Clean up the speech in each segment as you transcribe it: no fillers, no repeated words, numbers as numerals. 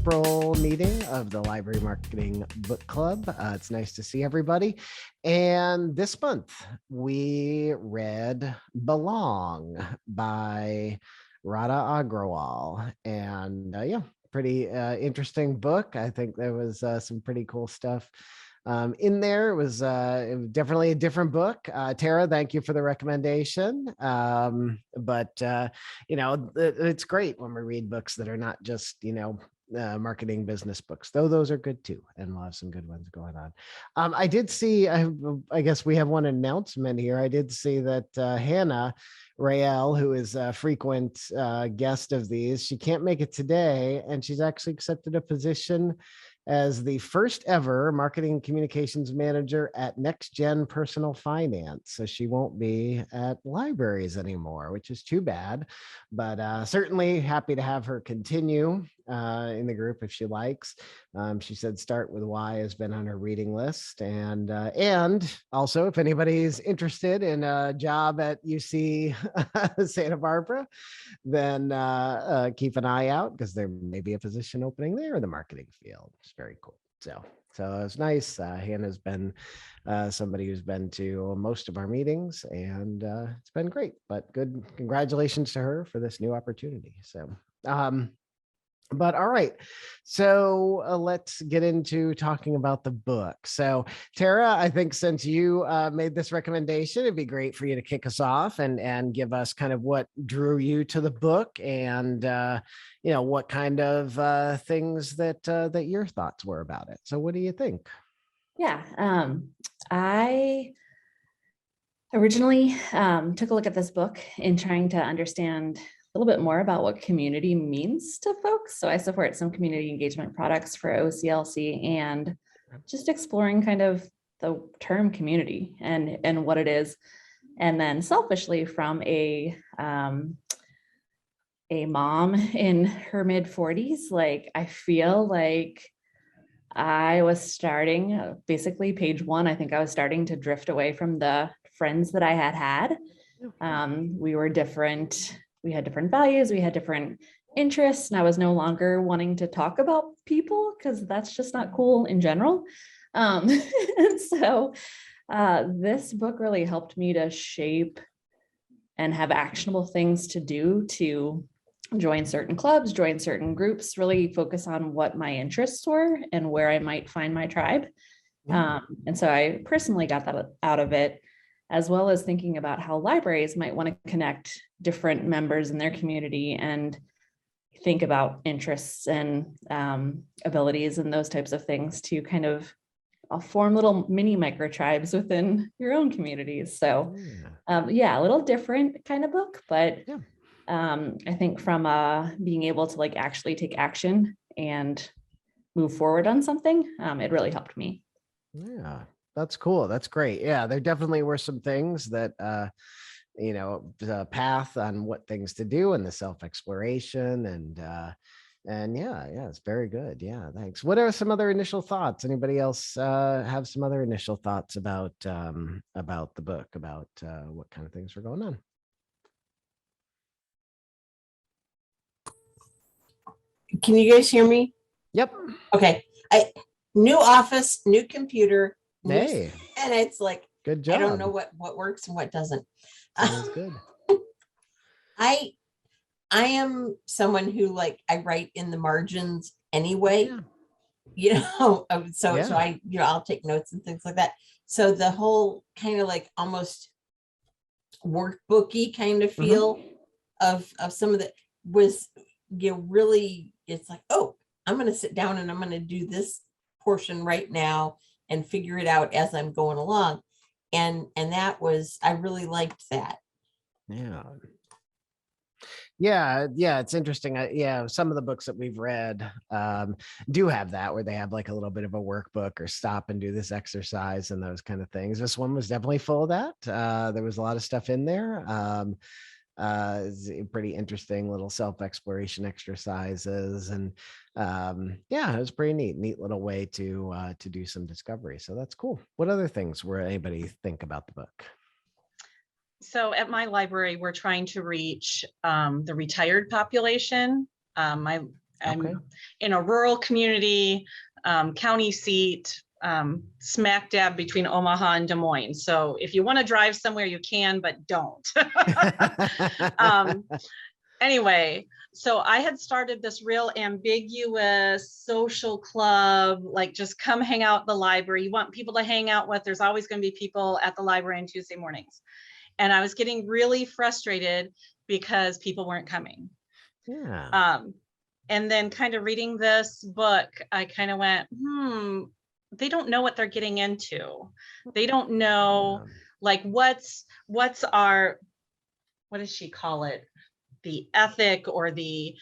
April meeting of the Library Marketing Book Club. It's nice to see everybody. And this month we read Belong by Radha Agrawal. And pretty interesting book. I think there was some pretty cool stuff in there. It was definitely a different book. Tara, thank you for the recommendation. It's great when we read books that are not just, marketing business books, though those are good too. And we'll have some good ones going on. I did see, I guess we have one announcement here. I did see that Hannah Rael, who is a frequent guest of these, she can't make it today, and she's actually accepted a position as the first ever marketing communications manager at Next Gen Personal Finance. So she won't be at libraries anymore, which is too bad, but certainly happy to have her continue in the group if she likes. She said start with why has been on her reading list. And also if anybody's interested in a job at UC Santa Barbara, then keep an eye out because there may be a position opening there in the marketing field. It's very cool. So it's nice. Hannah's been somebody who's been to most of our meetings, and it's been great. But good, congratulations to her for this new opportunity. So, but all right, so let's get into talking about the book. So Tara, I think since you made this recommendation, it'd be great for you to kick us off and give us kind of what drew you to the book and what kind of things that your thoughts were about it. So what do you think? Yeah, I originally took a look at this book in trying to understand a little bit more about what community means to folks. So I support some community engagement products for OCLC and just exploring kind of the term community and what it is. And then selfishly from a mom in her mid 40s, like I feel like I was starting basically page 1. I think I was starting to drift away from the friends that I had. We were different. We had different values. We had different interests. And I was no longer wanting to talk about people because that's just not cool in general. And so this book really helped me to shape and have actionable things to do to join certain clubs, join certain groups, really focus on what my interests were and where I might find my tribe. And so I personally got that out of it, as well as thinking about how libraries might want to connect different members in their community and think about interests and abilities and those types of things to kind of form little mini micro tribes within your own communities. So a little different kind of book, but I think from being able to like actually take action and move forward on something, it really helped me. Yeah, that's cool. That's great. Yeah, there definitely were some things that, the path on what things to do and the self-exploration and yeah, it's very good. Yeah, thanks. What are some other initial thoughts? Anybody else have some other initial thoughts about the book, about what kind of things were going on? Can you guys hear me? Yep. Okay. New office, new computer, hey, and it's like good job. I don't know what works and what doesn't. Sounds good. I am someone who I write in the margins anyway. So I I'll take notes and things like that. So the whole kind of almost workbooky kind of feel of some of the was really, it's like, oh, I'm going to sit down and I'm going to do this portion right now and figure it out as I'm going along. And that was, I really liked that. Yeah, it's interesting. Some of the books that we've read do have that, where they have like a little bit of a workbook or stop and do this exercise and those kind of things. This one was definitely full of that. There was a lot of stuff in there. It's a pretty interesting little self-exploration exercises, and it was pretty neat little way to do some discovery. So that's cool. What other things were anybody think about the book? So at my library, we're trying to reach the retired population. My I'm in a rural community, county seat, smack dab between Omaha and Des Moines. So if you want to drive somewhere, you can, but don't. Anyway, so I had started this real ambiguous social club, like just come hang out at the library. You want people to hang out with, there's always going to be people at the library on Tuesday mornings. And I was getting really frustrated because people weren't coming. Yeah. And then kind of reading this book, I kind of went, they don't know what they're getting into. They don't know, like, what's our, what does she call it? The ethic, or the,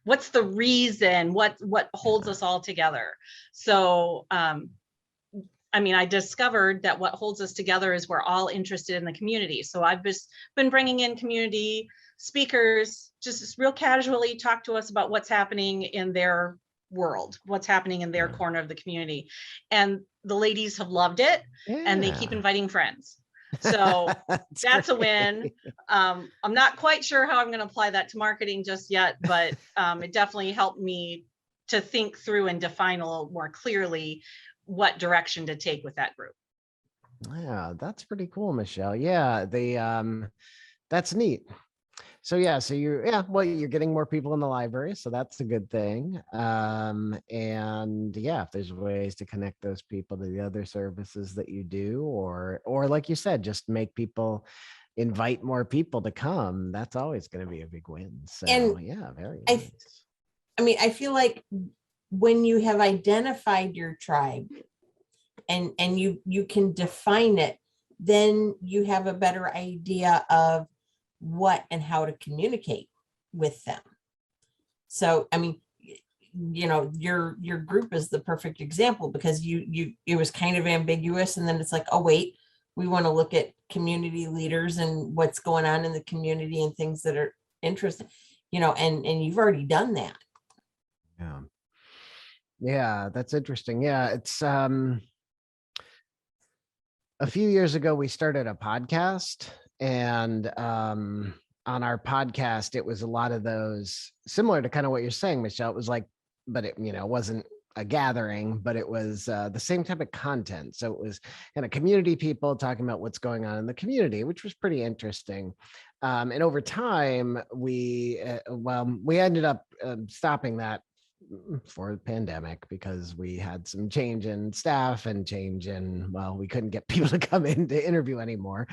what's the reason, what holds us all together. So, I mean, I discovered that what holds us together is we're all interested in the community. So I've just been bringing in community speakers, just real casually talk to us about what's happening in their world, what's happening in their corner of the community. And the ladies have loved it, and they keep inviting friends. So that's a win. I'm not quite sure how I'm going to apply that to marketing just yet, but it definitely helped me to think through and define a little more clearly what direction to take with that group. Yeah, that's pretty cool, Michelle. Yeah, that's neat. So yeah, so you're getting more people in the library, so that's a good thing. And yeah, if there's ways to connect those people to the other services that you do, or like you said, just make people invite more people to come, that's always going to be a big win. So yeah, very nice. I mean, I feel like when you have identified your tribe and you can define it, then you have a better idea of what and how to communicate with them. So, I mean, you know, your group is the perfect example, because it was kind of ambiguous, and then it's like, oh wait, we want to look at community leaders and what's going on in the community and things that are interesting, you know, and you've already done that. Yeah, that's interesting. Yeah, it's a few years ago we started a podcast, and on our podcast it was a lot of those, similar to kind of what you're saying, Michelle. It was like, but it, you know, wasn't a gathering, but it was the same type of content. So it was kind of community people talking about what's going on in the community, which was pretty interesting. And over time, we ended up stopping that for the pandemic, because we had some change in staff and change in, well, we couldn't get people to come in to interview anymore.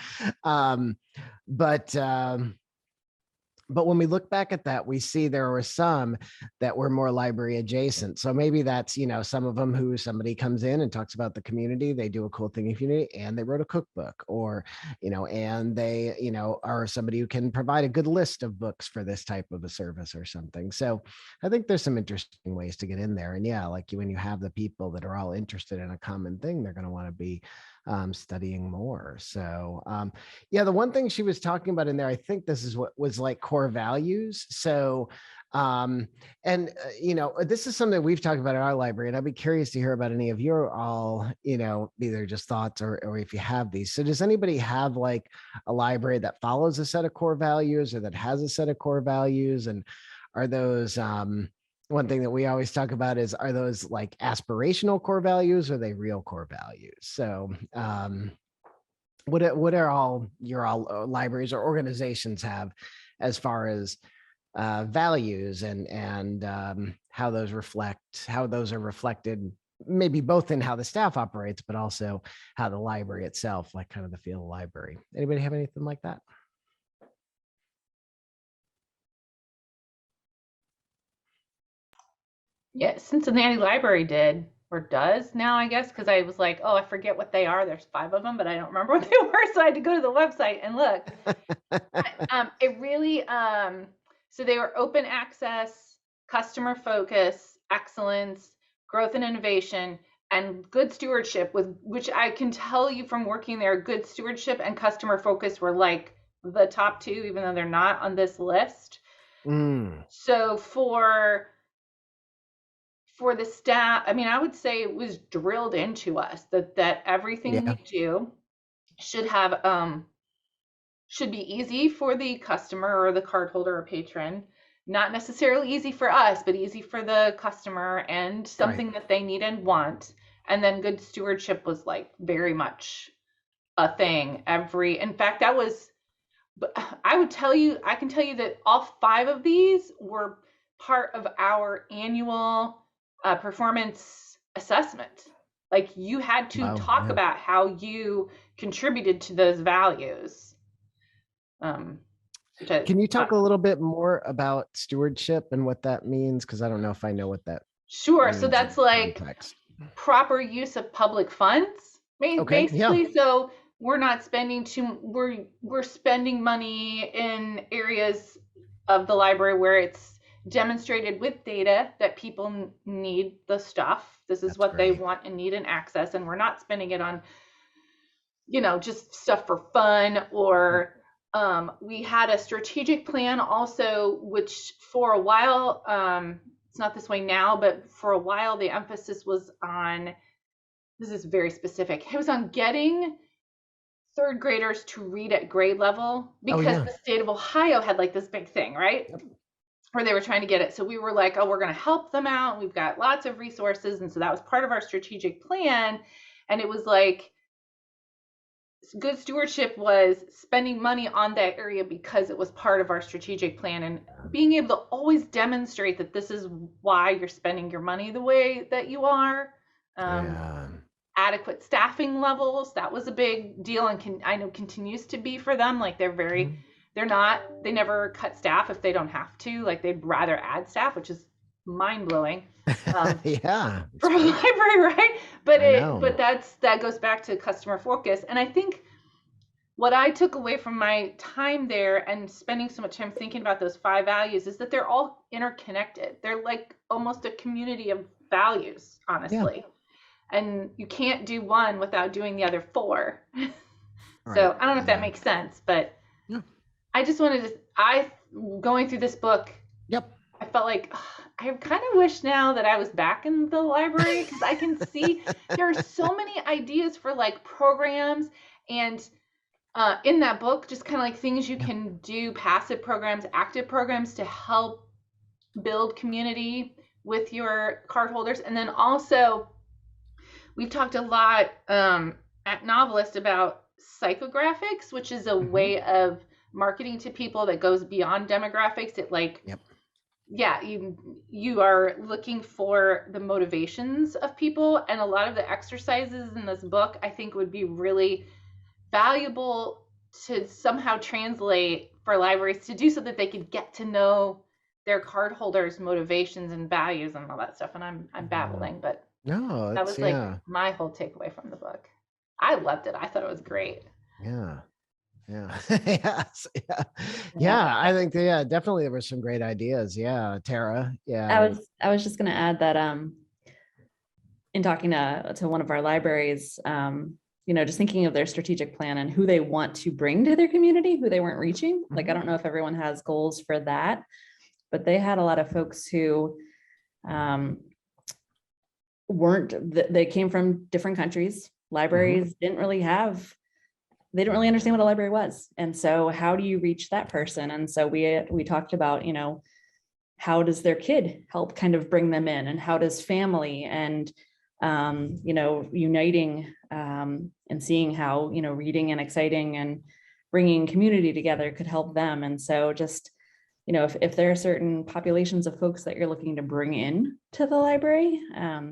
But when we look back at that, we see there were some that were more library adjacent. So maybe that's, you know, some of them who somebody comes in and talks about the community, they do a cool thing in the community, and they wrote a cookbook, or, you know, and they, you know, are somebody who can provide a good list of books for this type of a service or something. So I think there's some interesting ways to get in there. And yeah, like when you have the people that are all interested in a common thing, they're going to want to be studying more. So yeah, the one thing she was talking about in there, I think this is what was like core values. So you know, this is something we've talked about in our library, and I'd be curious to hear about any of your all, you know, either just thoughts or if you have these. So does anybody have like a library that follows a set of core values, or that has a set of core values? And are those one thing that we always talk about is, are those like aspirational core values, or are they real core values? So what are all your libraries or organizations have as far as values, and how those are reflected, maybe both in how the staff operates, but also how the library itself, like kind of the feel of the library. Anybody have anything like that? Yeah, Cincinnati Library did, or does now, I guess, because I was like, oh, I forget what they are. There's 5 of them, but I don't remember what they were. So I had to go to the website and look. It really, so they were open access, customer focus, excellence, growth and innovation, and good stewardship, with which I can tell you from working there, good stewardship and customer focus were like the top 2, even though they're not on this list. So for the staff, I mean, I would say it was drilled into us that everything we do should have should be easy for the customer or the cardholder or patron, not necessarily easy for us, but easy for the customer and something that they need and want. And then good stewardship was like very much a thing. In fact, that was, I can tell you that all 5 of these were part of our annual performance assessment. Like you had to talk about how you contributed to those values. Can you talk a little bit more about stewardship and what that means? Because I don't know if I know what that Sure. So that's like context. Proper use of public funds, basically. Yeah. So we're not spending we're spending money in areas of the library where it's demonstrated with data that people need the stuff. This is what they want and need and access. And we're not spending it on, just stuff for fun or we had a strategic plan also, which for a while, it's not this way now, but for a while, the emphasis was on, this is very specific, it was on getting 3rd graders to read at grade level because the state of Ohio had like this big thing, right? Yep. Where they were trying to get it. So we were like, oh, we're going to help them out. We've got lots of resources. And so that was part of our strategic plan. And it was like, good stewardship was spending money on that area because it was part of our strategic plan and being able to always demonstrate that this is why you're spending your money the way that you are. Adequate staffing levels, that was a big deal and I know continues to be for them. Like they never cut staff if they don't have to. Like they'd rather add staff, which is mind-blowing. For a library, right? But that goes back to customer focus. And I think what I took away from my time there and spending so much time thinking about those 5 values is that they're all interconnected. They're like almost a community of values, honestly. And you can't do one without doing the other 4. So I don't know if that makes sense, but I just wanted to, going through this book, I felt like I kind of wish now that I was back in the library because I can see there are so many ideas for like programs and in that book, just kind of like things you can do, passive programs, active programs to help build community with your cardholders. And then also we've talked a lot at Novelist about psychographics, which is a way of marketing to people that goes beyond demographics. It like, you are looking for the motivations of people. And a lot of the exercises in this book, I think would be really valuable to somehow translate for libraries to do so that they could get to know their cardholders' motivations and values and all that stuff. And I'm babbling, but that was like my whole takeaway from the book. I loved it. I thought it was great. I think definitely there were some great ideas. Tara. I was just going to add that in talking to one of our libraries, just thinking of their strategic plan and who they want to bring to their community, who they weren't reaching. Like I don't know if everyone has goals for that, but they had a lot of folks who they came from different countries. Libraries didn't really understand what a library was. And so how do you reach that person? And so we talked about, how does their kid help kind of bring them in, and how does family and, uniting and seeing how, reading and exciting and bringing community together could help them. And so just, if there are certain populations of folks that you're looking to bring in to the library,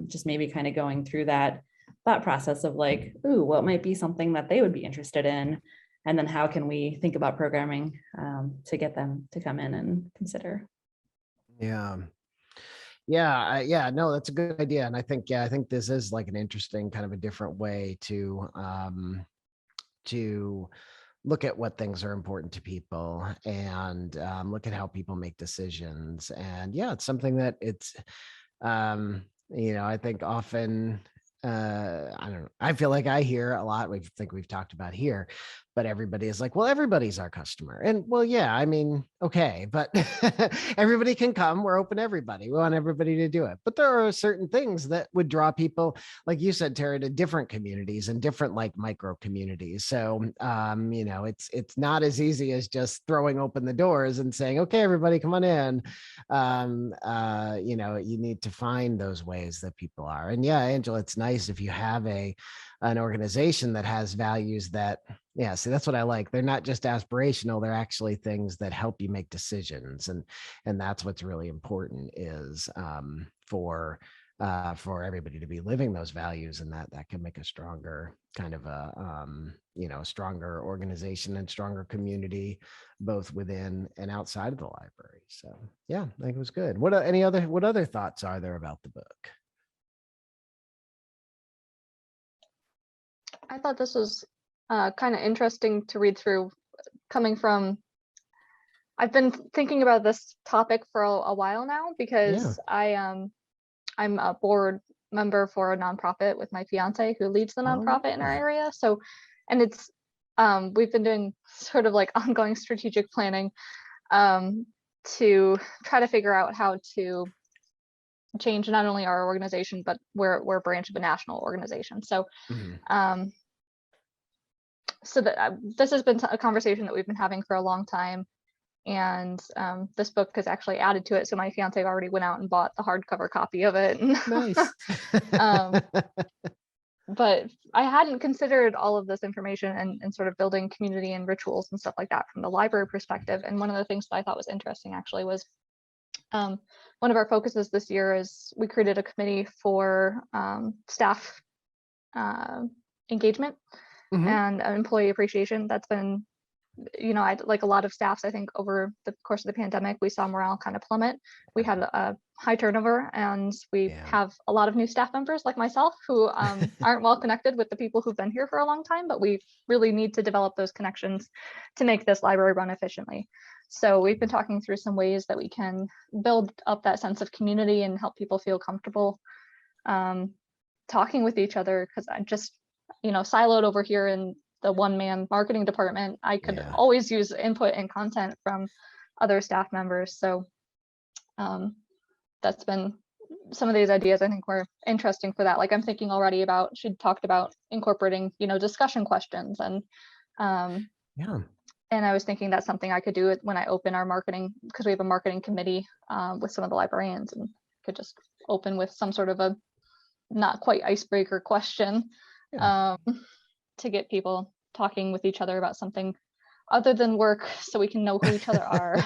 just maybe kind of going through that thought process of like, ooh, what might be something that they would be interested in? And then how can we think about programming to get them to come in and consider? No, that's a good idea. And I think this is like an interesting kind of a different way to look at what things are important to people and look at how people make decisions. And it's something that it's, I think often, I don't know, I feel like I hear a lot, we've talked about here, but everybody is like, well, everybody's our customer. And well, yeah, I mean, okay, but everybody can come. We're open to everybody. We want everybody to do it. But there are certain things that would draw people, like you said, Tara, to different communities and different like micro communities. So, you know, it's not as easy as just throwing open the doors and saying, okay, everybody come on in. You know, you need to find those ways that people are. And yeah, Angela, it's nice if you have an organization that has values that, yeah, see, that's what I like. They're not just aspirational, they're actually things that help you make decisions. And that's what's really important is for everybody to be living those values, and that can make a stronger kind of a you know, stronger organization and stronger community, both within and outside of the library. So yeah, I think it was good. What other thoughts are there about the book? I thought this was kind of interesting to read through, coming from, I've been thinking about this topic for a while now, because I'm a board member for a nonprofit with my fiance who leads the nonprofit in our area. So, and it's, we've been doing sort of like ongoing strategic planning to try to figure out how to change not only our organization, but we're a branch of a national organization. So, so that this has been a conversation that we've been having for a long time, and this book has actually added to it. So my fiance already went out and bought the hardcover copy of it. Nice. But I hadn't considered all of this information and sort of building community and rituals and stuff like that from the library perspective. And one of the things that I thought was interesting actually was one of our focuses this year is we created a committee for staff engagement and employee appreciation. That's been, you know, like a lot of staffs, I think over the course of the pandemic, we saw morale kind of plummet. We had a high turnover, and we have a lot of new staff members like myself who aren't well connected with the people who've been here for a long time, but we really need to develop those connections to make this library run efficiently. So we've been talking through some ways that we can build up that sense of community and help people feel comfortable talking with each other, because I just, you know, siloed over here in the one-man marketing department, I could always use input and content from other staff members. So that's been some of these ideas I think were interesting for that. Like I'm thinking already about, she talked about incorporating, you know, discussion questions, and and I was thinking that's something I could do when I open our marketing, because we have a marketing committee with some of the librarians, and could just open with some sort of a not quite icebreaker question to get people talking with each other about something other than work, so we can know who each other are.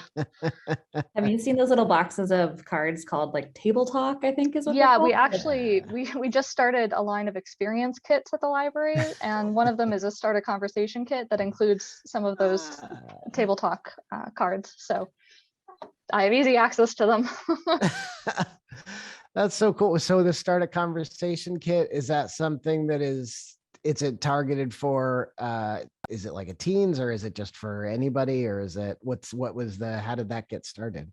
Have you seen those little boxes of cards called like table talk, I think is what we actually we just started a line of experience kits at the library, and one of them is a start a conversation kit that includes some of those table talk cards, so I have easy access to them. That's so cool. So the start a conversation kit, is that something that is it targeted for is it like a teens, or is it just for anybody, or is it how did that get started?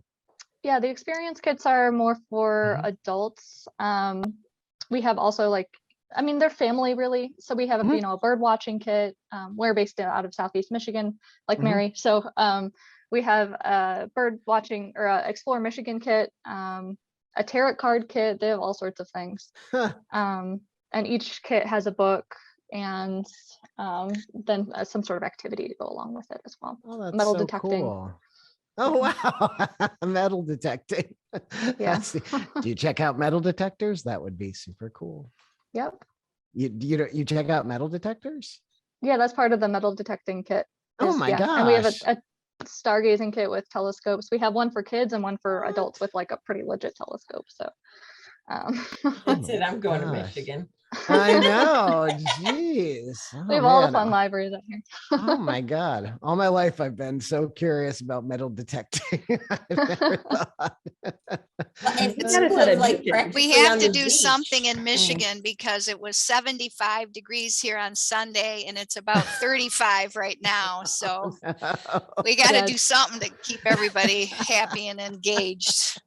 Yeah, the experience kits are more for adults. We have also, like, I mean, they're family really. So we have you know, a bird watching kit. We're based out of Southeast Michigan, like Mary. So we have a bird watching or a Explore Michigan kit, a tarot card kit. They have all sorts of things. And each kit has a book, and then some sort of activity to go along with it as well. Oh, that's metal detecting. Cool. Oh, wow. Metal detecting. Yeah. Do you check out metal detectors? That would be super cool. Yep. You check out metal detectors? Yeah, that's part of the metal detecting kit. Oh my gosh. And we have a stargazing kit with telescopes. We have one for kids and one for adults with like a pretty legit telescope. So that's it. I'm going to Michigan. I know. Jeez. We have all the fun libraries out here. Oh my God. All my life I've been so curious about metal detecting. I've never thought. We have to do something in Michigan because it was 75 degrees here on Sunday and it's about 35 right now. So we got to do something to keep everybody happy and engaged.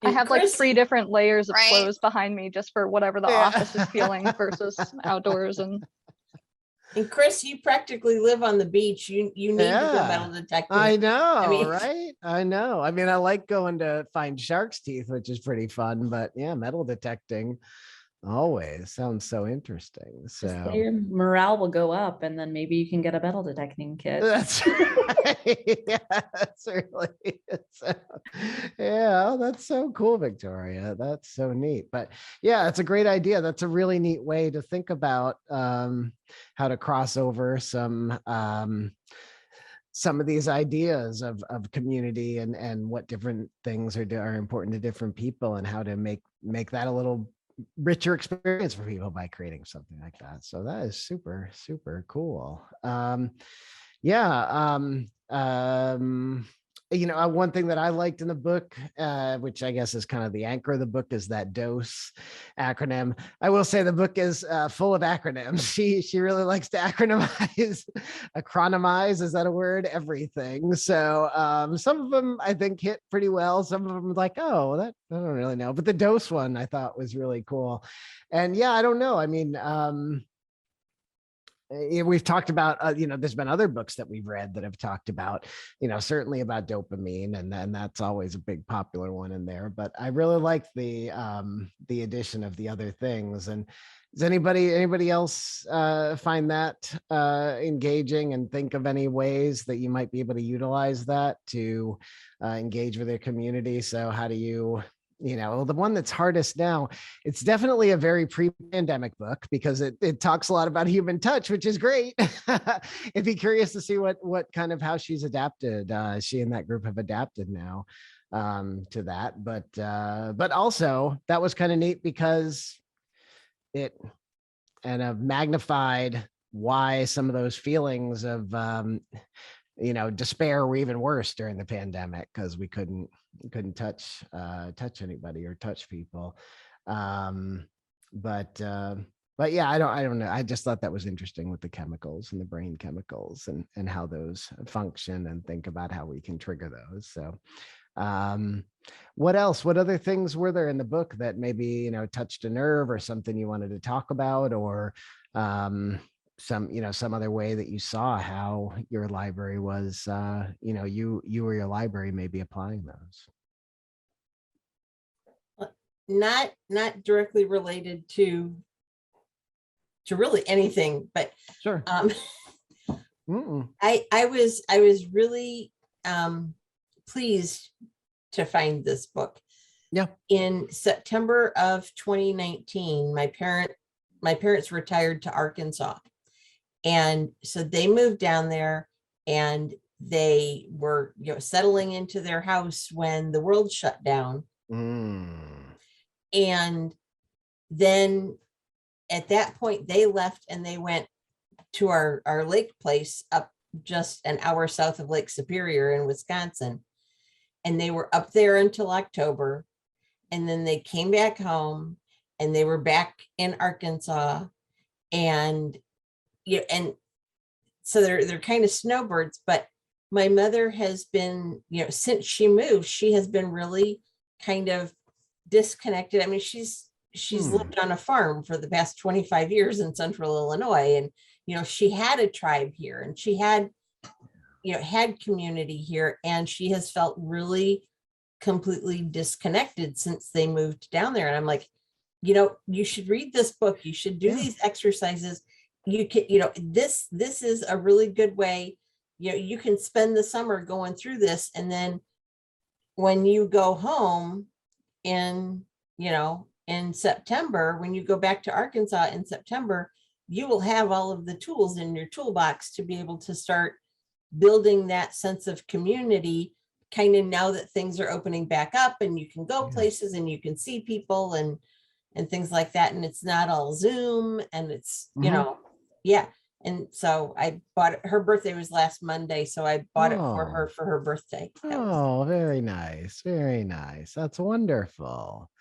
I have like 3 different layers of clothes behind me just for whatever the office is feeling versus outdoors. And And Chris, you practically live on the beach. You need to go metal detecting. I know, mean, right? I know. I mean, I like going to find shark's teeth, which is pretty fun, but yeah, metal detecting always sounds so interesting. Just So your morale will go up, and then maybe you can get a metal detecting kit. that's right. Yeah, that's really yeah, that's so cool, Victoria. That's so neat. But yeah, that's a great idea. That's a really neat way to think about how to cross over some of these ideas of community and what different things are important to different people, and how to make that a little richer experience for people by creating something like that. So that is super, super cool. Yeah. One thing that I liked in the book, which I guess is kind of the anchor of the book, is that DOSE acronym. I will say the book is full of acronyms. She really likes to acronymize, is that a word? Everything. So some of them I think hit pretty well. Some of them like, oh, that I don't really know. But the DOSE one I thought was really cool. And yeah, I don't know. I mean, we've talked about, there's been other books that we've read that have talked about, certainly about dopamine, and then that's always a big popular one in there. But I really like the addition of the other things. And does anybody else find that engaging, and think of any ways that you might be able to utilize that to engage with their community? So how do you? The one that's hardest now, it's definitely a very pre-pandemic book, because it talks a lot about human touch, which is great. I'd be curious to see what kind of how she's adapted. She and that group have adapted now to that. But also that was kind of neat, because it and have magnified why some of those feelings of despair were even worse during the pandemic, because we couldn't touch anybody or touch people. But yeah, I don't know. I just thought that was interesting with the chemicals and the brain chemicals, and how those function, and think about how we can trigger those. So what else? What other things were there in the book that maybe, touched a nerve, or something you wanted to talk about, or some other way that you saw how your library was, you or your library may be applying those? Not directly related to really anything, but sure. I was really pleased to find this book. Yeah. In September of 2019, my parents retired to Arkansas. And so they moved down there, and they were, settling into their house when the world shut down. And then at that point they left, and they went to our lake place up just an hour south of Lake Superior in Wisconsin. And they were up there until October. And then they came back home, and they were back in Arkansas. And and so they're kind of snowbirds. But my mother has been, since she moved, she has been really kind of disconnected. I mean, she's lived on a farm for the past 25 years in central Illinois. And, she had a tribe here, and she had, had community here, and she has felt really completely disconnected since they moved down there. And I'm like, you should read this book. You should do these exercises. You can, this is a really good way. You can spend the summer going through this, and then when you go home in September, when you go back to Arkansas in September, you will have all of the tools in your toolbox to be able to start building that sense of community, kind of now that things are opening back up, and you can go places, and you can see people and things like that. And it's not all Zoom, and it's, And so I bought it. Her birthday was last Monday, so I bought it for her birthday. Very nice. Very nice. That's wonderful.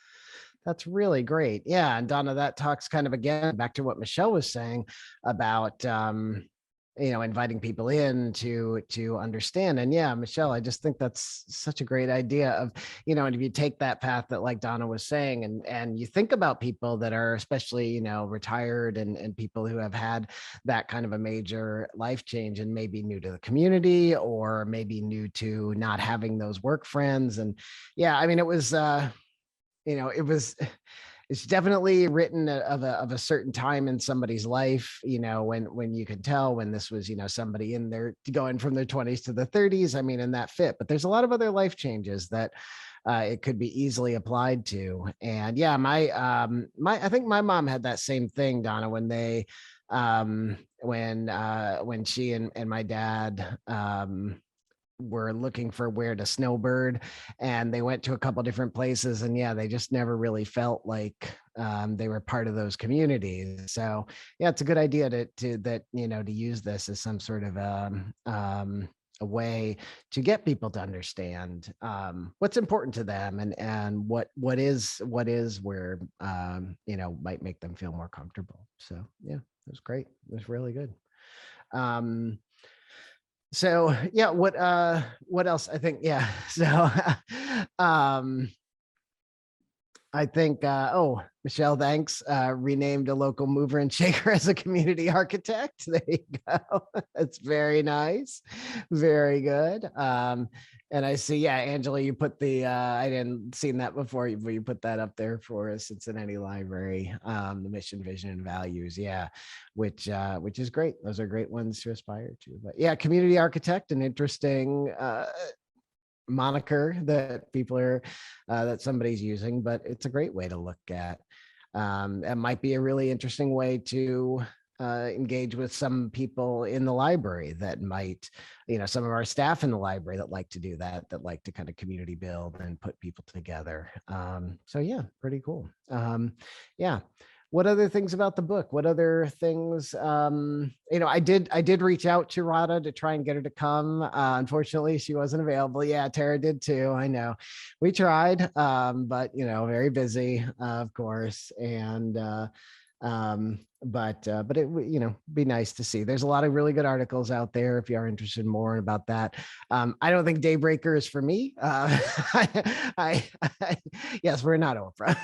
That's really great. Yeah. And Donna, that talks kind of again back to what Michelle was saying about inviting people in to understand. And yeah, Michelle, I just think that's such a great idea of, and if you take that path that like Donna was saying, and you think about people that are especially, retired and people who have had that kind of a major life change and maybe new to the community or maybe new to not having those work friends. And yeah, I mean, it was, it's definitely written of a certain time in somebody's life, when you can tell when this was, somebody in there going from their 20s to the 30s. I mean, and that fit, but there's a lot of other life changes that it could be easily applied to. And yeah, I think my mom had that same thing, Donna, when they, when she and my dad, were looking for where to snowbird, and they went to a couple different places, and yeah, they just never really felt like they were part of those communities. So yeah, it's a good idea to use this as some sort of a way to get people to understand what's important to them and what is where might make them feel more comfortable. So yeah, it was great. It was really good. So yeah, what else? I think, yeah. So I think, Michelle, thanks. Renamed a local mover and shaker as a community architect. There you go. That's very nice. Very good. And I see, yeah, Angela, you put the, I didn't seen that before, but you put that up there for us, Cincinnati Library, the mission, vision, and values. Yeah, which is great. Those are great ones to aspire to. But yeah, community architect, an interesting, moniker that people are that somebody's using, but it's a great way to look at. It might be a really interesting way to engage with some people in the library that might, some of our staff in the library that like to do that like to kind of community build and put people together. So yeah, pretty cool. Yeah. What other things about the book? What other things? I did reach out to Radha to try and get her to come. Unfortunately, she wasn't available. Yeah, Tara did too. I know. We tried, but very busy, of course. And but it be nice to see. There's a lot of really good articles out there if you are interested more about that. I don't think Daybreaker is for me. Yes, we're not Oprah.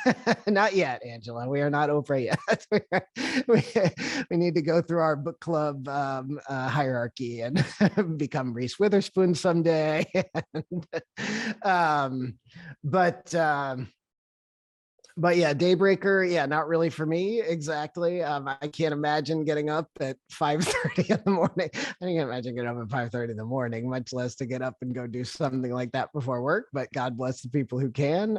Not yet, Angela. We are not Oprah yet. we need to go through our book club hierarchy and become Reese Witherspoon someday. But yeah, Daybreaker, yeah, not really for me. Exactly. I can't imagine getting up at 5:30 in the morning. I can't imagine getting up at 5:30 in the morning, much less to get up and go do something like that before work. But God bless the people who can.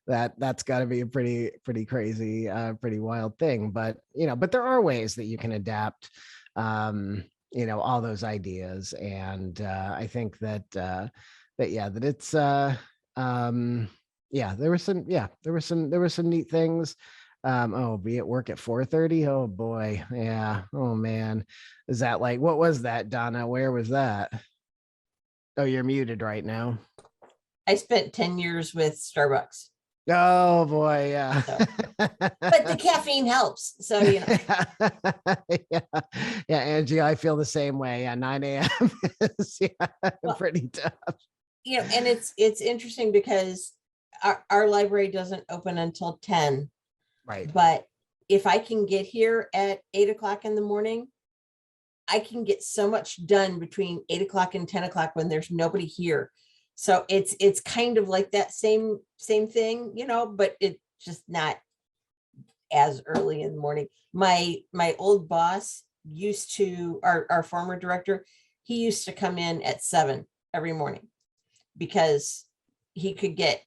That's got to be a pretty crazy, pretty wild thing. But but there are ways that you can adapt. All those ideas, and I think that it's. Yeah, there were some neat things. Be at work at 4:30. Oh boy. Yeah. Oh man. Is that like, what was that, Donna? Where was that? Oh, you're muted right now. I spent 10 years with Starbucks. Oh boy, yeah. But the caffeine helps. So yeah, Angie, I feel the same way. Yeah, 9 a.m. is pretty tough. And it's interesting because our library doesn't open until 10. Right. But if I can get here at 8 o'clock in the morning, I can get so much done between 8 o'clock and 10 o'clock when there's nobody here. So it's kind of like that same thing, but it's just not as early in the morning. My old boss used to, our former director, he used to come in at 7 every morning because he could get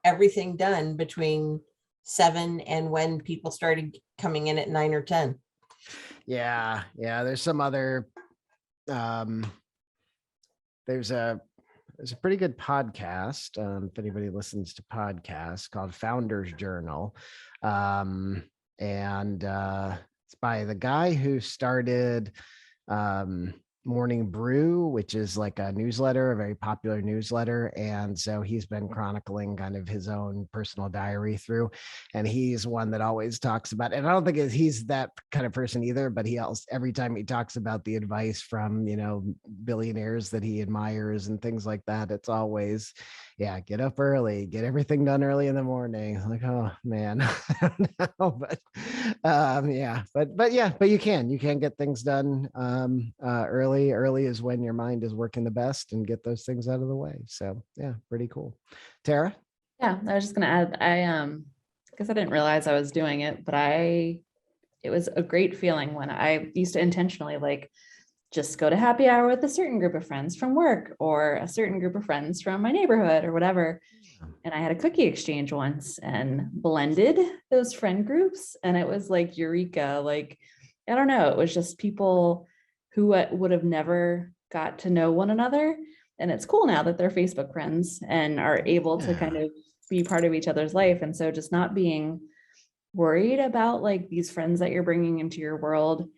everything done between 7 and when people started coming in at 9 or 10. Yeah. There's some other, there's a pretty good podcast. If anybody listens to podcasts, called Founders Journal. And it's by the guy who started, Morning Brew, which is like a newsletter, a very popular newsletter. And so he's been chronicling kind of his own personal diary through. And he's one that always talks about, and I don't think he's that kind of person either, but he also, every time he talks about the advice from, billionaires that he admires and things like that, it's always, yeah, get up early, get everything done early in the morning. Like, oh man, I don't know, but you can get things done early. Early is when your mind is working the best, and get those things out of the way. So yeah, pretty cool. Tara? Yeah, I was just gonna add, I guess I didn't realize I was doing it, but it was a great feeling when I used to intentionally like just go to happy hour with a certain group of friends from work or a certain group of friends from my neighborhood or whatever. And I had a cookie exchange once and blended those friend groups. And it was like eureka, like, I don't know, it was just people who would have never got to know one another. And it's cool now that they're Facebook friends and are able to kind of be part of each other's life. And so just not being worried about like these friends that you're bringing into your world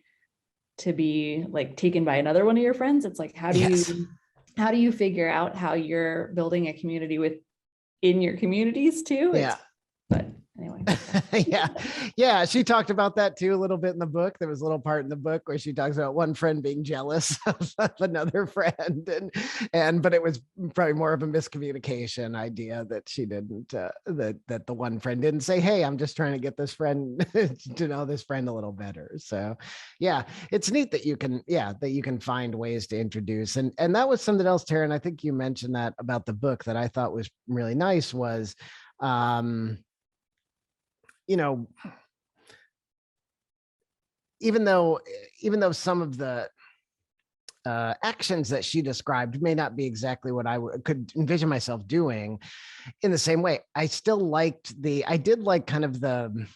to be like taken by another one of your friends. It's like, how do you figure out how you're building a community in your communities too? But anyway. Yeah. She talked about that too a little bit in the book. There was a little part in the book where she talks about one friend being jealous of another friend, but it was probably more of a miscommunication idea that she didn't that the one friend didn't say, hey, I'm just trying to get this friend to know this friend a little better. So yeah, it's neat that you can find ways to introduce, and that was something else, Tara, and I think you mentioned that about the book that I thought was really nice was even though some of the actions that she described may not be exactly what I could envision myself doing in the same way, I still I did like kind of the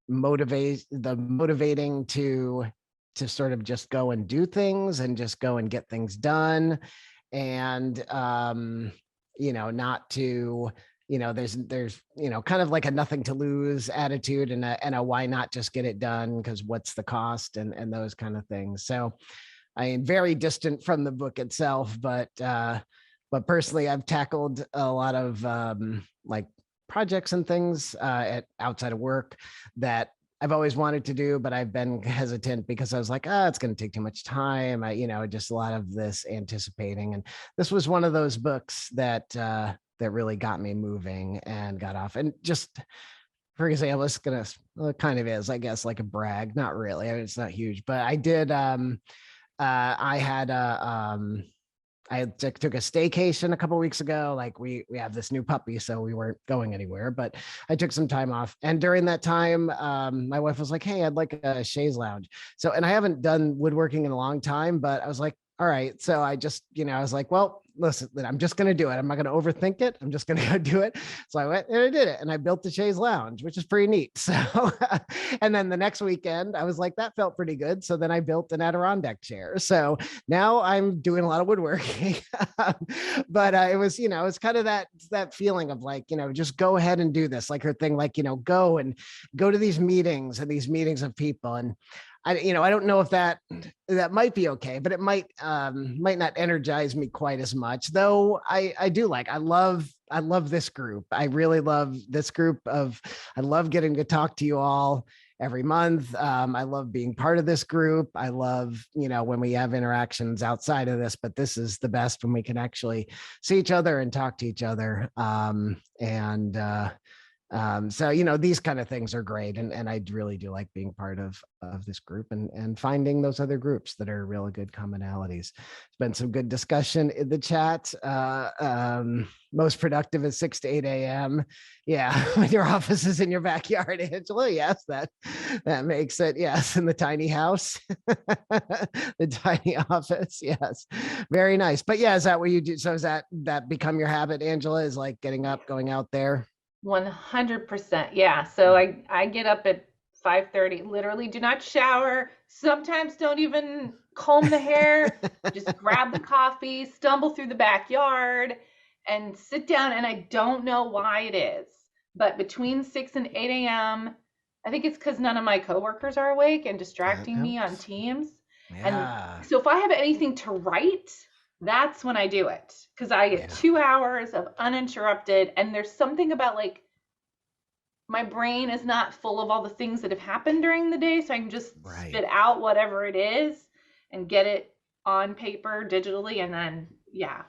motivating to sort of just go and do things and just go and get things done. And, not to, there's, kind of like a nothing to lose attitude and a why not just get it done? Because what's the cost and those kind of things. So I am very distant from the book itself, but personally, I've tackled a lot of like projects and things outside of work that I've always wanted to do, but I've been hesitant because I was like, it's going to take too much time. Just a lot of this anticipating. And this was one of those books that really got me moving and got off. And just, for example, it's it kind of is, I guess, like a brag. Not really. I mean, it's not huge, but I did. I took a staycation a couple of weeks ago. Like we have this new puppy, so we weren't going anywhere, but I took some time off. And during that time, my wife was like, hey, I'd like a chaise lounge. So, and I haven't done woodworking in a long time, but I was like, all right. So I just, I was like, well, listen, I'm just going to do it. I'm not going to overthink it. I'm just going to go do it. So I went and I did it, and I built the chaise lounge, which is pretty neat. So, and then the next weekend I was like, that felt pretty good. So then I built an Adirondack chair. So now I'm doing a lot of woodworking, but it was, it's kind of that feeling of like, just go ahead and do this. Like her thing, like, go to these meetings of people. And I don't know if that might be okay, but it might not energize me quite as much, though. I love this group. I really love this group I love getting to talk to you all every month. I love being part of this group. I love, when we have interactions outside of this, but this is the best when we can actually see each other and talk to each other. So, these kind of things are great. And I really do like being part of this group and finding those other groups that are really good commonalities. It's been some good discussion in the chat. Most productive is 6 to 8 a.m. Yeah. When your office is in your backyard, Angela. Yes, that makes it. Yes. In the tiny house, the tiny office. Yes. Very nice. But yeah, is that what you do? So is that become your habit, Angela, is like getting up, going out there? 100%. Yeah. So I get up at 5:30, literally do not shower. Sometimes don't even comb the hair, just grab the coffee, stumble through the backyard and sit down. And I don't know why it is, but between 6 and 8 a.m., I think it's because none of my coworkers are awake and distracting me on Teams. Yeah. And so if I have anything to write, that's when I do it, because I get 2 hours of uninterrupted, and there's something about like my brain is not full of all the things that have happened during the day, so I can just spit out whatever it is and get it on paper digitally, and then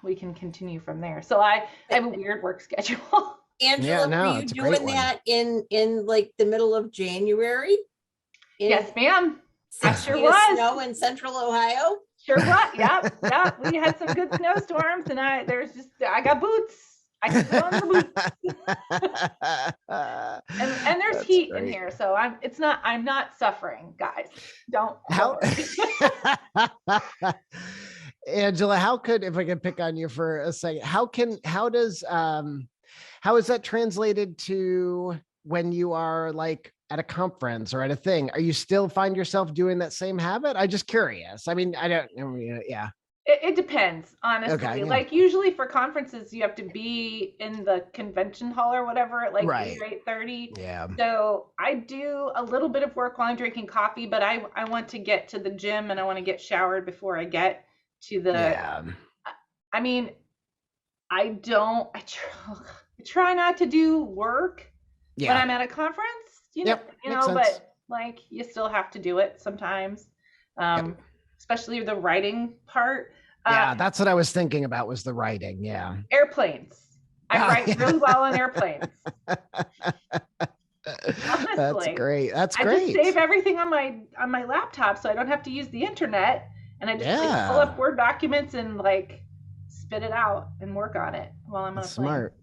we can continue from there. So I have a weird work schedule. Angela, were you doing that in like the middle of January? Yes, ma'am. 6 feet of snow in central Ohio? Sure was. Yep. We had some good snowstorms, and I got boots. I can put on the boots. and there's heat in here, so I'm not suffering, guys. Don't Angela, if I can pick on you for a second, how is that translated to when you are like at a conference or at a thing? Are you still find yourself doing that same habit? I'm just curious. I mean, it depends, honestly. Okay, like usually for conferences, you have to be in the convention hall or whatever at like 8:30. Yeah. So I do a little bit of work while I'm drinking coffee, but I want to get to the gym and I want to get showered before I get to the, I mean, I try not to do work when I'm at a conference, but like you still have to do it sometimes. Especially the writing part. That's what I was thinking about, was the writing. Airplanes. I write really well on airplanes. Honestly, that's great. I just save everything on my laptop, so I don't have to use the internet, and I just like, pull up Word documents and like spit it out and work on it while I'm on a plane. Smart.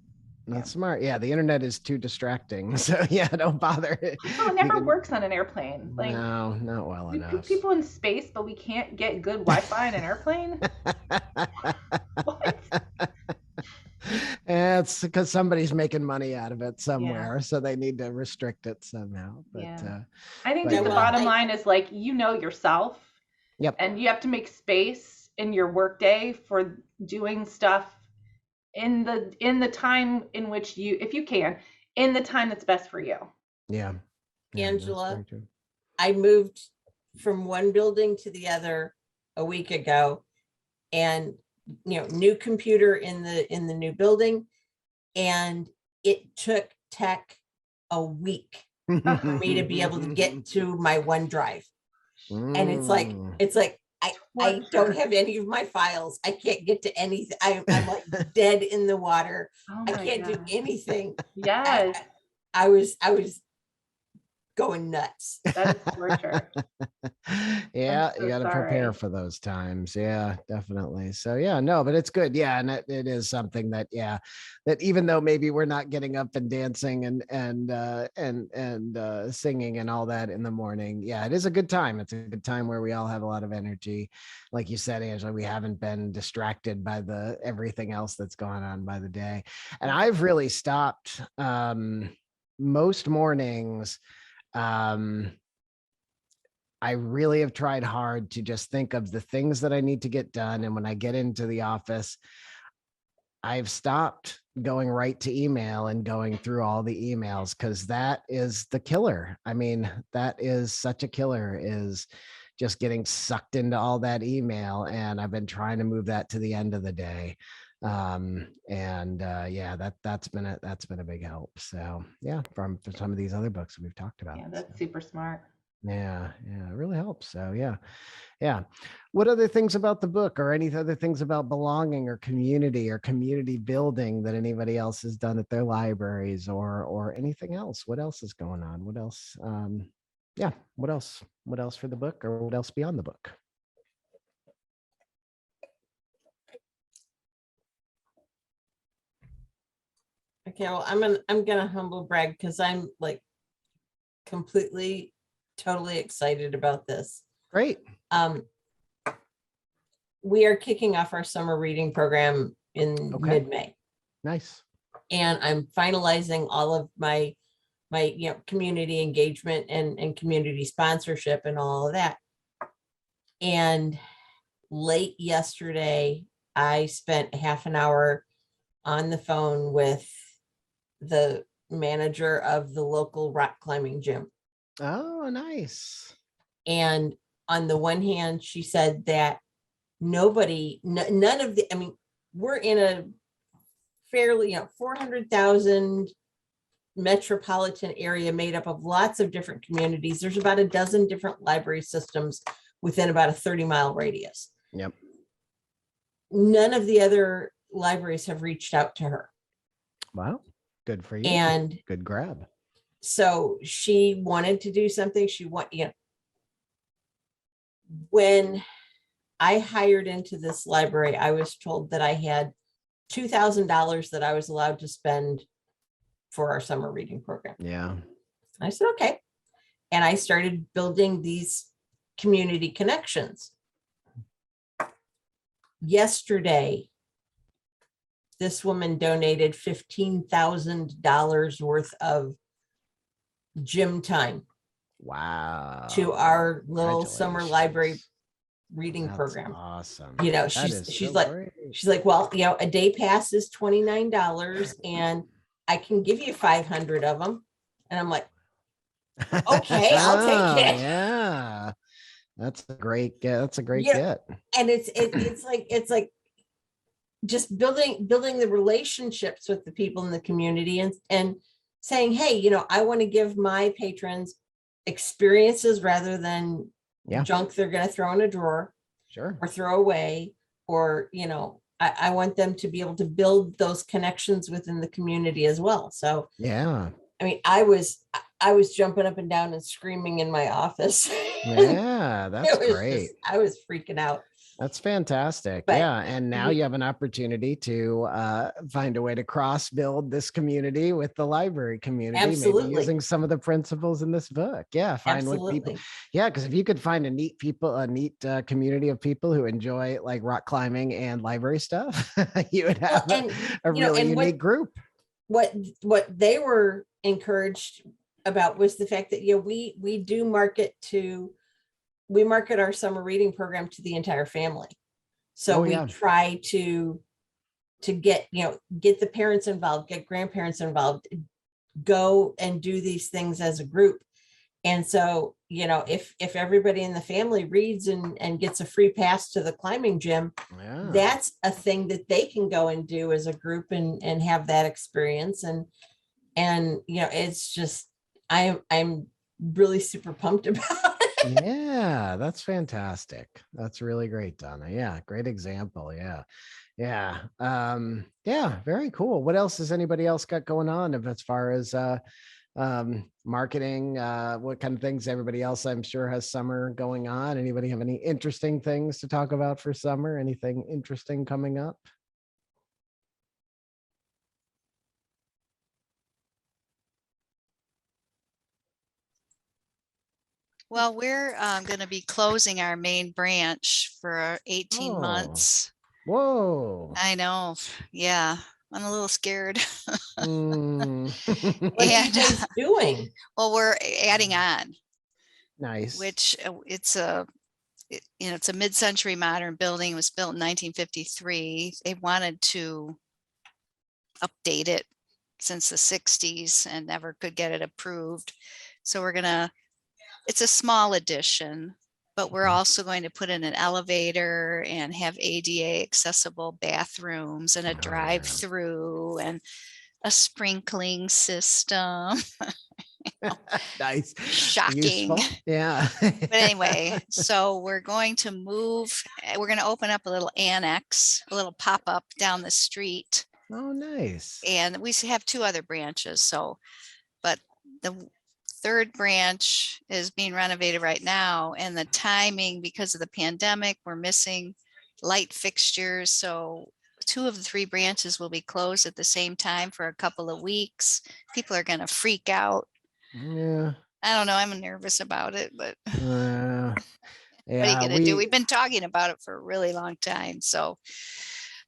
That's smart. Yeah, the internet is too distracting. So don't bother. It never works on an airplane. Like, no, not well enough. We put people in space, but we can't get good Wi-Fi in an airplane. What? It's because somebody's making money out of it somewhere, so they need to restrict it somehow. But I think the bottom line is like, yourself. Yep. And you have to make space in your workday for doing stuff in the time in which if you can, in the time that's best for you. Angela, I moved from one building to the other a week ago, and new computer in the new building, and it took tech a week for me to be able to get to my OneDrive. And it's like I don't have any of my files. I can't get to anything. I'm like dead in the water. I can't do anything. Yes. I was going nuts. That is torture. You got to prepare for those times. Yeah, definitely. So no, but it's good. Yeah, and it is something that that even though maybe we're not getting up and dancing and singing and all that in the morning, it is a good time. It's a good time where we all have a lot of energy. Like you said, Angela, we haven't been distracted by everything else that's going on by the day. And I've really stopped most mornings. I really have tried hard to just think of the things that I need to get done. And when I get into the office, I've stopped going right to email and going through all the emails, because that is the killer. I mean, that is such a killer, is just getting sucked into all that email. And I've been trying to move that to the end of the day. That's been a big help. So from some of these other books that we've talked about. That's super smart. It really helps. So what other things about the book, or any other things about belonging or community building that anybody else has done at their libraries, or anything else? What else is going on? What else? What else for the book, or what else beyond the book? Okay, well, I'm gonna humble brag, because I'm like completely, totally excited about this. Great. We are kicking off our summer reading program in mid-May. Nice. And I'm finalizing all of my community engagement and community sponsorship and all of that. And late yesterday, I spent half an hour on the phone with the manager of the local rock climbing gym. Oh, nice. And on the one hand, she said that none of the, I mean, we're in a fairly, 400,000 metropolitan area made up of lots of different communities. There's about a dozen different library systems within about a 30-mile radius. Yep. None of the other libraries have reached out to her. Wow. Good for you. And good grab. So she wanted to do something. When I hired into this library, I was told that I had $2,000 that I was allowed to spend for our summer reading program. Yeah. I said, okay. And I started building these community connections. Yesterday, this woman donated $15,000 worth of gym time. Wow. To our little summer library reading That's program. Awesome. She's like, well, a day pass is $29 and I can give you 500 of them. And I'm like, okay, I'll take it. Yeah. That's a great get. And it's like just building the relationships with the people in the community and saying, hey, I want to give my patrons experiences rather than junk they're going to throw in a drawer or throw away, or I want them to be able to build those connections within the community as well. So I mean, I was jumping up and down and screaming in my office. Yeah, that's great. I was freaking out. That's fantastic. And now you have an opportunity to find a way to cross build this community with the library community. Absolutely. Maybe using some of the principles in this book. Find what people. Because if you could find a neat community of people who enjoy like rock climbing and library stuff, you would have a really unique group. What they were encouraged about was the fact that we market our summer reading program to the entire family. So we try to get the parents involved, get grandparents involved, go and do these things as a group. And so, if everybody in the family reads and gets a free pass to the climbing gym, that's a thing that they can go and do as a group and have that experience. And it's just, I'm really super pumped about it. Yeah, that's fantastic. That's really great, Donna. Yeah, great example. Yeah, very cool. What else has anybody else got going on as far as marketing? What kind of things everybody else, I'm sure, has summer going on? Anybody have any interesting things to talk about for summer? Anything interesting coming up? Well, we're going to be closing our main branch for 18 months. Whoa. I know. Yeah. I'm a little scared. What are you guys doing? Well, we're adding on. Nice. Which it's a mid-century modern building. It was built in 1953. They wanted to update it since the 60s and never could get it approved. So it's a small addition, but we're also going to put in an elevator and have ADA accessible bathrooms and a drive-through and a sprinkling system. Nice. Shocking. Useful. Yeah. But anyway, so we're going to open up a little annex, a little pop-up down the street. Oh, nice. And we have 2 other branches. But the third branch is being renovated right now, and the timing, because of the pandemic, we're missing light fixtures. So 2 of the 3 branches will be closed at the same time for a couple of weeks. People are going to freak out. Yeah. I don't know. I'm nervous about it, but yeah, what are you going to do? We've been talking about it for a really long time. So,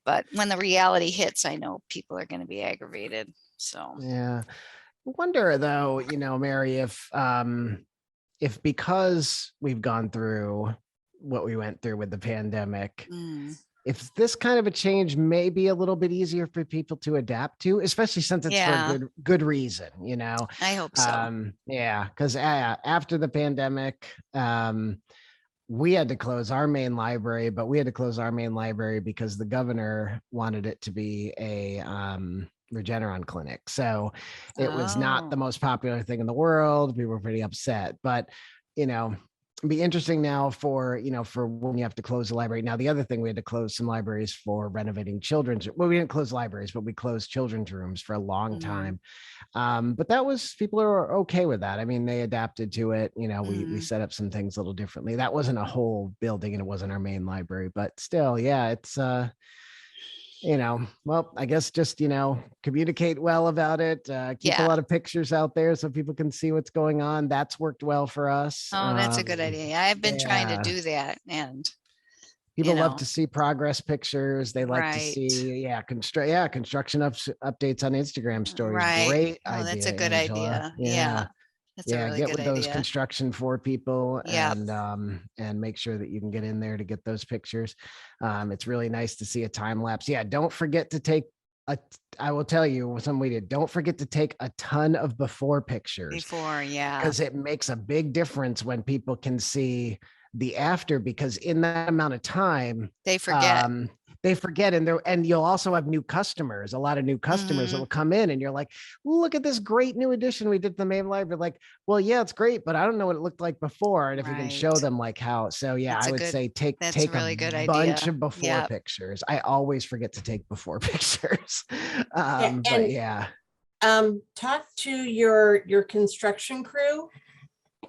but when the reality hits, I know people are going to be aggravated. So, yeah. I wonder though, Mary, if because we've gone through what we went through with the pandemic, if this kind of a change may be a little bit easier for people to adapt to, especially since it's for a good reason, I hope so. Because after the pandemic, we had to close our main library, but we had to close our main library because the governor wanted it to be a Regeneron clinic. So it was not the most popular thing in the world. We were pretty upset, but it'd be interesting now for when you have to close the library. Now, the other thing, we had to close some libraries for renovating children's. Well, we didn't close libraries, but we closed children's rooms for a long time. But people are okay with that. I mean, they adapted to it. We set up some things a little differently. That wasn't a whole building and it wasn't our main library, but still, yeah, it's, well, I guess just, communicate well about it, keep a lot of pictures out there so people can see what's going on. That's worked well for us. Oh, that's a good idea. I've been trying to do that, and people love to see progress pictures. They like to see, construction updates on Instagram stories. Right. Great Oh, idea, that's a good Angela. idea. Yeah. That's a really get good with those idea. construction for people Yeah. and make sure that you can get in there to get those pictures. It's really nice to see a time lapse. Yeah, don't forget to take I will tell you something we did. Don't forget to take a ton of before pictures. Because it makes a big difference when people can see the after, because in that amount of time they forget. And you'll also have new customers, a lot of new customers that will come in and you're like, look at this great new addition we did to the main library. Like, well, yeah, it's great, but I don't know what it looked like before. And if you can show them like how, so yeah, I would say take really a bunch of before pictures. I always forget to take before pictures. Talk to your construction crew,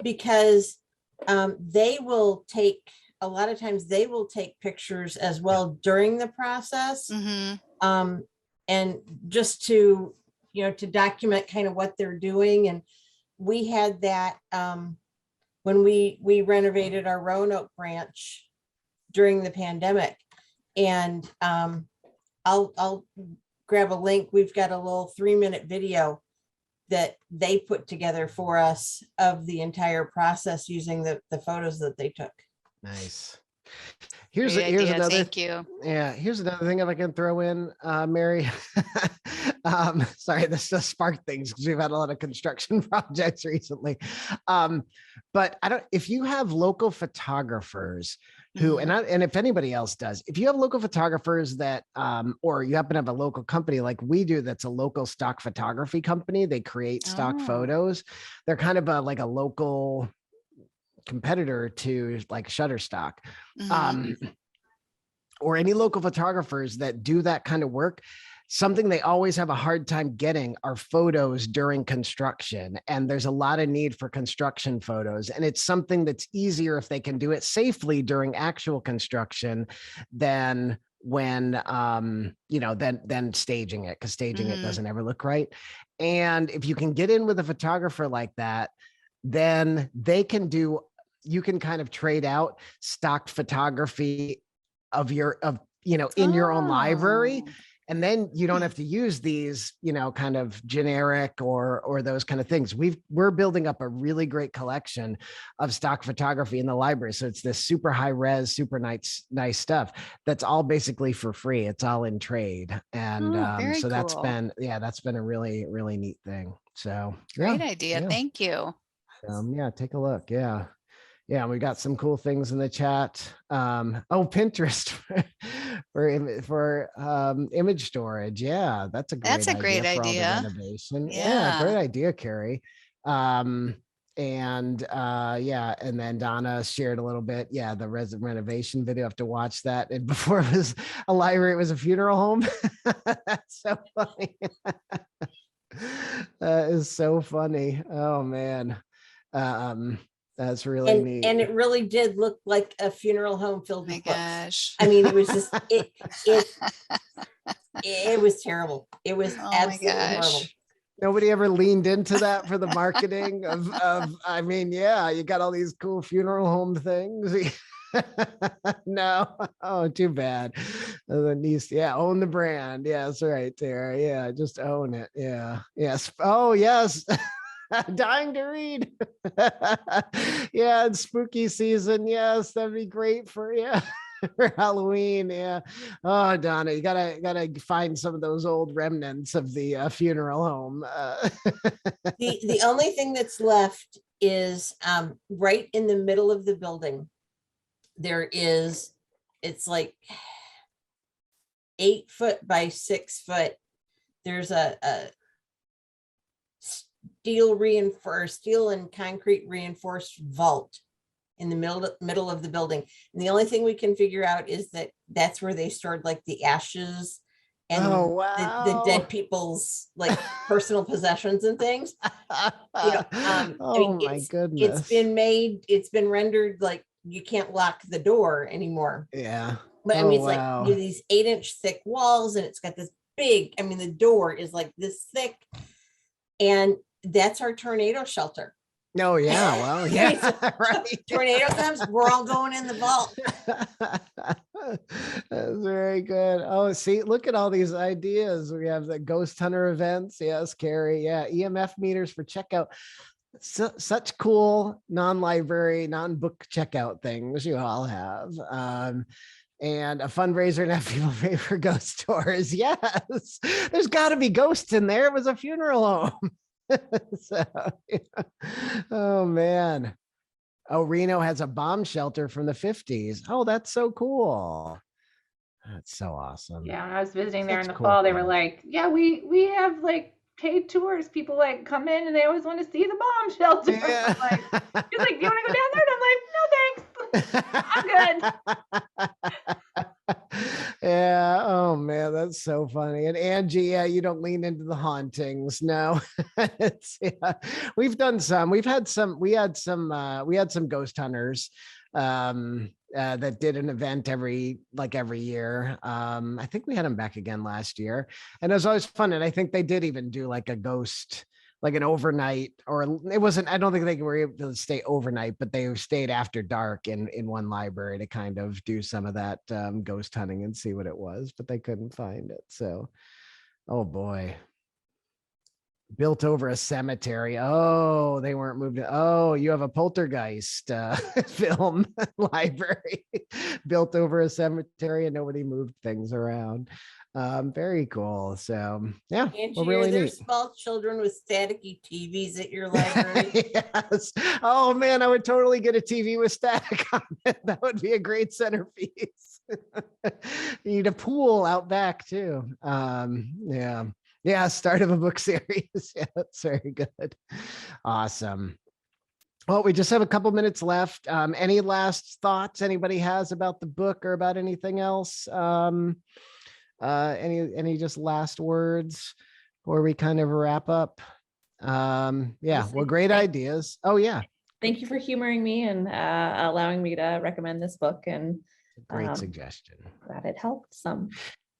because they will take, a lot of times they will take pictures as well during the process. And just to document kind of what they're doing. And we had that when we renovated our Roanoke branch during the pandemic. And I'll grab a link. We've got a little 3-minute video that they put together for us of the entire process using the photos that they took. Nice. Here's another. Thank you. Yeah. Here's another thing if I can throw in, Mary. Sorry, this just sparked things because we've had a lot of construction projects recently. But if you have local photographers who, and if anybody else does, if you have local photographers that, or you happen to have a local company like we do, that's a local stock photography company, they create stock photos. They're kind of like a local competitor to like Shutterstock, or any local photographers that do that kind of work. Something they always have a hard time getting are photos during construction. And there's a lot of need for construction photos. And it's something that's easier if they can do it safely during actual construction than when, than staging it, because staging it doesn't ever look right. And if you can get in with a photographer like that, then you can kind of trade out stock photography in your own library. And then you don't have to use these, kind of generic or those kind of things. We're building up a really great collection of stock photography in the library. So it's this super high res, super nice stuff that's all basically for free. It's all in trade. And so that's been a really, really neat thing. So great idea. Thank you. Take a look. Yeah, we got some cool things in the chat. Pinterest for image storage. Yeah, that's a great idea. For all the renovation. Yeah, great idea, Carrie. And then Donna shared a little bit. Yeah, the renovation video. I have to watch that. And before it was a library, it was a funeral home. That's so funny. That is so funny. Oh man. That's really neat. And it really did look like a funeral home filled with books. I mean, it was just it was terrible. It was absolutely horrible. Nobody ever leaned into that for the marketing of you got all these cool funeral home things. No. Oh, too bad. Own the brand. Yeah, that's right, Tara. Yeah, just own it. Yeah. Yes. Oh, yes. Dying to read. Yeah, it's spooky season. Yes, that'd be great for Halloween. Yeah. Oh, Donna, you gotta find some of those old remnants of the funeral home. The only thing that's left is right in the middle of the building. it's like 8 foot by 6 foot. There's a steel and concrete reinforced vault in the middle of the building. And the only thing we can figure out is that that's where they stored like the ashes and the dead people's like personal possessions and things. My goodness. It's been rendered like you can't lock the door anymore. Yeah. But I mean, it's like these 8-inch thick walls, and it's got this big, I mean, the door is like this thick, and that's our tornado shelter. Oh, yeah. Well, yeah. Right. Tornado comes, we're all going in the vault. That's very good. Oh, see, look at all these ideas. We have the ghost hunter events. Yes, Carrie. Yeah. EMF meters for checkout. Such cool non-library, non-book checkout things you all have. And a fundraiser to have people pay for ghost tours. Yes. There's got to be ghosts in there. It was a funeral home. So, yeah. Oh man. Oh, Reno has a bomb shelter from the 50s. Oh, that's so cool. That's so awesome. Yeah, when I was visiting there in the fall, they were like, yeah, we have like paid tours. People like come in and they always want to see the bomb shelter. Yeah. He's like, do you want to go down there? And I'm like, no, thanks. I'm good. Yeah. Oh man, that's so funny. And Angie, yeah, you don't lean into the hauntings. No. We've done some. We had some ghost hunters that did an event every year. I think we had them back again last year, and it was always fun. And I think they did even do like a ghost, like an overnight, or it wasn't, I don't think they were able to stay overnight, but they stayed after dark in one library to kind of do some of that ghost hunting and see what it was, but they couldn't find it. So, oh boy. Built over a cemetery. Oh, they weren't moved. Oh, you have a poltergeist film library built over a cemetery and nobody moved things around. Very cool. So yeah, well, really neat. Small children with staticky TVs at your library. Yes. Oh man, I would totally get a TV with static on it. That would be a great centerpiece. You need a pool out back too. Yeah. Yeah, start of a book series. Yeah, that's very good. Awesome. Well, we just have a couple minutes left. Any last thoughts anybody has about the book or about anything else? Any just last words before we kind of wrap up? Yeah, well, great ideas. Oh yeah. Thank you for humoring me and allowing me to recommend this book, and great suggestion. Glad it helped some.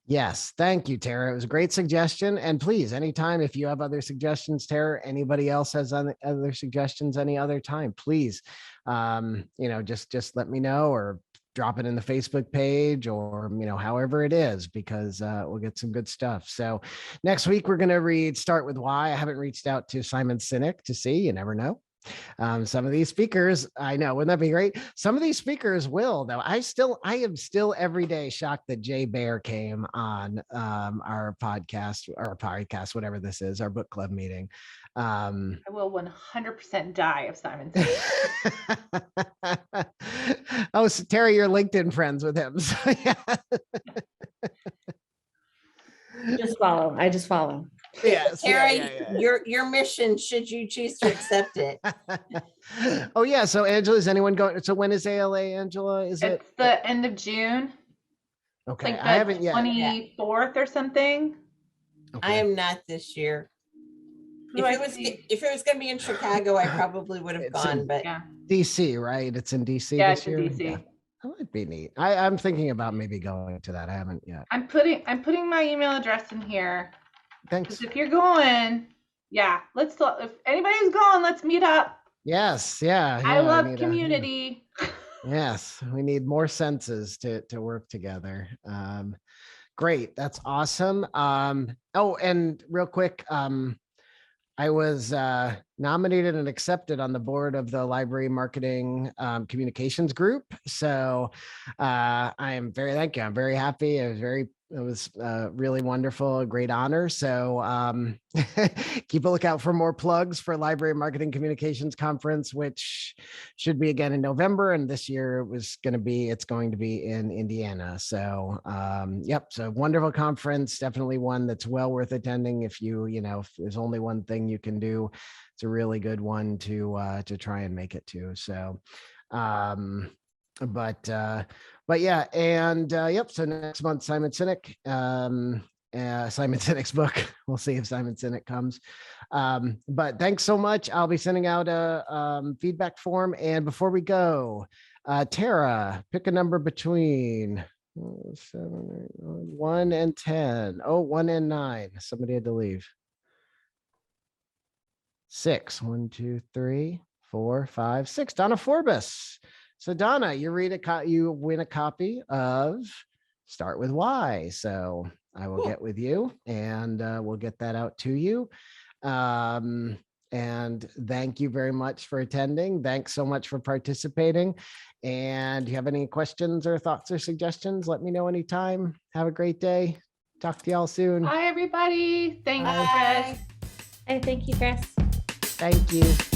Yes. Thank you, Tara. It was a great suggestion. And please, anytime, if you have other suggestions, Tara, anybody else has other suggestions, any other time, please, just let me know, or drop it in the Facebook page, or, however it is, because we'll get some good stuff. So next week, we're going to Start With Why. I haven't reached out to Simon Sinek to see, you never know. Some of these speakers, I know, wouldn't that be great? Some of these speakers will, though. I am still every day shocked that Jay Baer came on our podcast, whatever this is, our book club meeting. I will 100% die of Simon Sinek. Oh, so Terry, you're LinkedIn friends with him. So, yeah. I just follow. Yes, Terry, yeah. Your mission, should you choose to accept it. Oh yeah. So Angela, is anyone going? So when is ALA, Angela? It's the end of June. Okay. Like I haven't yet. 24th or something. Okay. I am not this year. If it was going to be in Chicago, I probably would have gone, but yeah. DC, right? It's in DC this year. DC. Yeah. That would be neat. I'm thinking about maybe going to that. I haven't yet. I'm putting my email address in here. Thanks. If you're going, yeah, if anybody's going, let's meet up. Yes. Yeah. I love community. Yes. We need more senses to work together. Great. That's awesome. Oh, and real quick, I was nominated and accepted on the board of the library marketing communications group. So I am thank you. I'm very happy. I was very it was really wonderful, a great honor. So keep a lookout for more plugs for Library Marketing Communications Conference, which should be again in November. And this year it's going to be in Indiana. So yep, so wonderful conference, definitely one that's well worth attending. If if there's only one thing you can do, it's a really good one to try and make it to. So but yeah, and yep, so next month, Simon Sinek, Simon Sinek's book. We'll see if Simon Sinek comes. But thanks so much. I'll be sending out a feedback form. And before we go, Tara, pick a number between 1 and 10. Oh, 1 and 9. Somebody had to leave. 6. 1, 2, 3, 4, 5, 6. Donna Forbes. So Donna, you win a copy of Start With Why. So I will get with you and we'll get that out to you. And thank you very much for attending. Thanks so much for participating. And do you have any questions or thoughts or suggestions? Let me know anytime. Have a great day. Talk to y'all soon. Bye, everybody. Thanks, Bye. Chris. Thank you, Chris. Thank you.